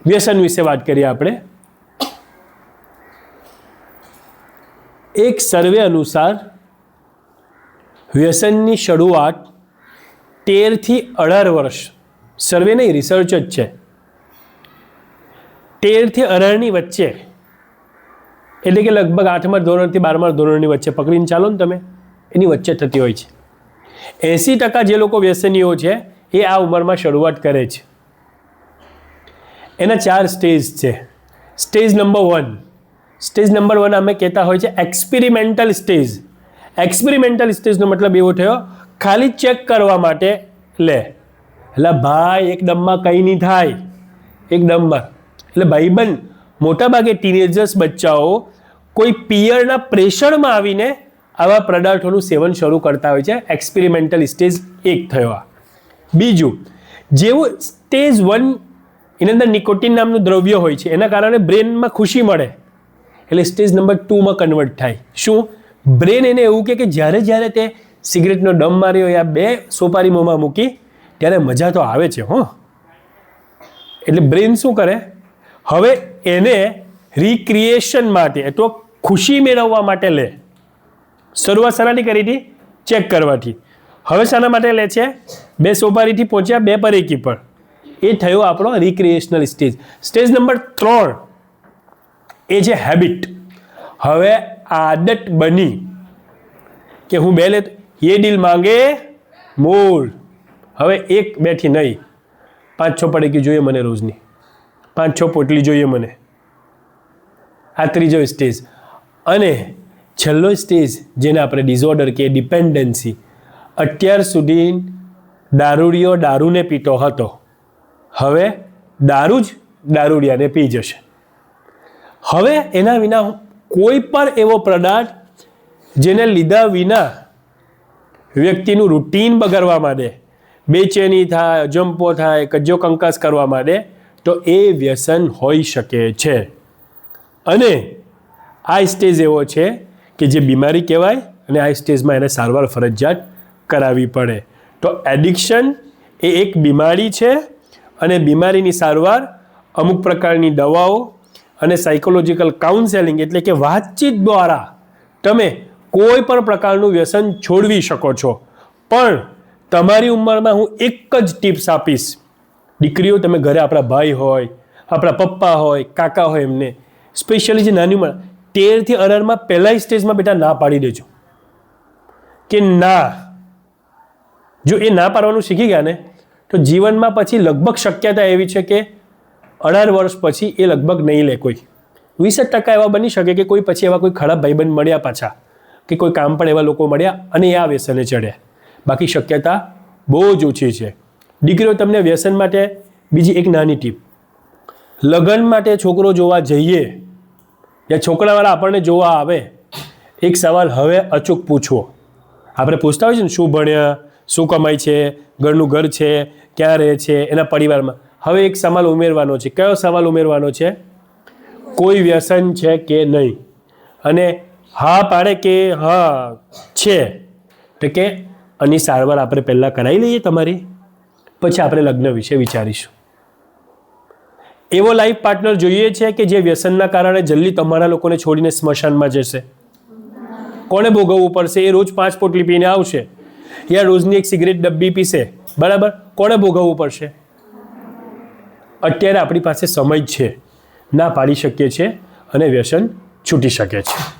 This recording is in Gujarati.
વ્યસન વિશે વાત કરીએ આપણે. એક સર્વે અનુસાર વ્યસનની શરૂઆત 13 થી 18 વર્ષ, સર્વે નહીં રિસર્ચ જ છે, 13 થી 18ની વચ્ચે, એટલે કે લગભગ 8મા ધોરણથી 12મા ધોરણની વચ્ચે પકડીને ચાલો ને તમે, એની વચ્ચે થતી હોય છે. 80% જે લોકો વ્યસનીઓ છે એ આ ઉંમરમાં શરૂઆત કરે છે. એના 4 સ્ટેજ છે. સ્ટેજ નંબર 1 અમે કહેતા હોય છે એક્સપેરિમેન્ટલ સ્ટેજ. એક્સપેરિમેન્ટલ સ્ટેજનો મતલબ એવો થયો ખાલી ચેક કરવા માટે લે, એટલે ભાઈ એકદમમાં કંઈ નહીં થાય, એકદમમાં. એટલે ભાઈબંધ મોટાભાગે ટીનેજર્સ બચ્ચાઓ કોઈ પિયરના પ્રેશરમાં આવીને આવા પદાર્થોનું સેવન શરૂ કરતા હોય છે. એક્સપેરિમેન્ટલ સ્ટેજ 1 થયો આ. બીજું, જેવું સ્ટેજ 1 એની અંદર નિકોટિન નામનું દ્રવ્ય હોય છે, એના કારણે બ્રેનમાં ખુશી મળે, એટલે સ્ટેજ નંબર 2માં કન્વર્ટ થાય. શું? બ્રેન એને એવું કે જ્યારે તે સિગરેટનો દમ માર્યો યા 2 સોપારી મોંમાં મૂકી ત્યારે મજા તો આવે છે હો. એટલે બ્રેન શું કરે, હવે એને રિક્રિએશન માટે તો ખુશી મેળવવા માટે લે. શરૂઆત શાનાથી કરી હતી? ચેક કરવાથી. હવે શાના માટે લે છે? 2 સોપારીથી પહોંચ્યા 2 પર એકી પર. એ થયો આપણો રિક્રિએશનલ સ્ટેજ. સ્ટેજ નંબર 3 એ છે હેબિટ. હવે આદત બની કે હું 2 લેતો, એ દિલ માંગે મોર. હવે 1 2 થી નહીં, 5 6 પડીકી જોઈએ મને રોજની, 5 6 પોટલી જોઈએ મને. આ ત્રીજો સ્ટેજ. અને છેલ્લો સ્ટેજ જેને આપણે ડિઝોર્ડર કે ડિપેન્ડન્સી. અત્યાર સુધી દારૂડિયો દારૂને પીતો હતો, હવે દારૂ જ દારૂડિયાને પી જશે. હવે એના વિના કોઈ પણ એવો પદાર્થ જેને લીધા વિના વ્યક્તિનું રૂટીન બગડવા માંડે, બેચેની થાય, અજંપો થાય, કજ્જો કંકાસ કરવા માંડે, તો એ વ્યસન હોઈ શકે છે. અને આ સ્ટેજ એવો છે કે જે બીમારી કહેવાય, અને આ સ્ટેજમાં એને સારવાર ફરજિયાત કરાવવી પડે. તો એડિક્શન એ એક બીમારી છે, અને બીમારીની સારવાર અમુક પ્રકારની દવાઓ અને સાયકોલોજીકલ કાઉન્સેલિંગ એટલે કે વાતચીત દ્વારા તમે કોઈ પણ પ્રકારનું વ્યસન છોડવી શકો છો. પણ તમારી ઉંમરમાં હું એક જ ટિપ્સ આપીશ. દીકરીઓ, તમે ઘરે આપણા ભાઈ હોય, આપણા પપ્પા હોય, કાકા હોય, એમને સ્પેશિયલી જે નાની ઉંમર 13 થી 18માં પહેલા સ્ટેજમાં બેટા ના પાડી દેજો કે ના. જો એ ના પાડવાનું શીખી ગયા ને તો જીવનમાં પછી લગભગ શક્યતા એવી છે કે 18 વર્ષ પછી એ લગભગ નહીં લે કોઈ. 20% એવા બની શકે કે કોઈ પછી એવા કોઈ ખરાબ ભાઈબંધ મળ્યા પાછા, કે કોઈ કામ પણ એવા લોકો મળ્યા અને એ આ વ્યસને ચડ્યા. બાકી શક્યતા બહુ જ ઓછી છે. દીકરીઓ, તમને વ્યસન માટે બીજી એક નાની ટીપ. લગ્ન માટે છોકરો જોવા જઈએ યા છોકરાવાળા આપણને જોવા આવે, એક સવાલ હવે અચૂક પૂછવો. આપણે પૂછતા હોય છે ને, શું ભણ્યા, શું કમાય છે, ઘરનું ઘર છે, ક્યાં રહે છે, એના પરિવારમાં. હવે એક સવાલ ઉમેરવાનો છે. કયો સવાલ ઉમેરવાનો છે? કોઈ વ્યસન છે કે નહીં? અને હા પાડે કે હા છે, તો કે આની સારવાર આપણે પહેલાં કરાવી લઈએ તમારી, પછી આપણે લગ્ન વિશે વિચારીશું. એવો લાઈફ પાર્ટનર જોઈએ છે કે જે વ્યસનના કારણે જલ્દી તમારા લોકોને છોડીને સ્મશાનમાં જશે? કોને ભોગવવું પડશે? એ રોજ 5 પોટલી પીને આવશે યા રોજની એક સિગરેટ ડબ્બી પીશે, બરાબર? કોને ભોગવવું પડશે? અત્યારે આપણી પાસે સમય છે, ના પાડી શકીએ છીએ અને વ્યસન છૂટી શકે છે.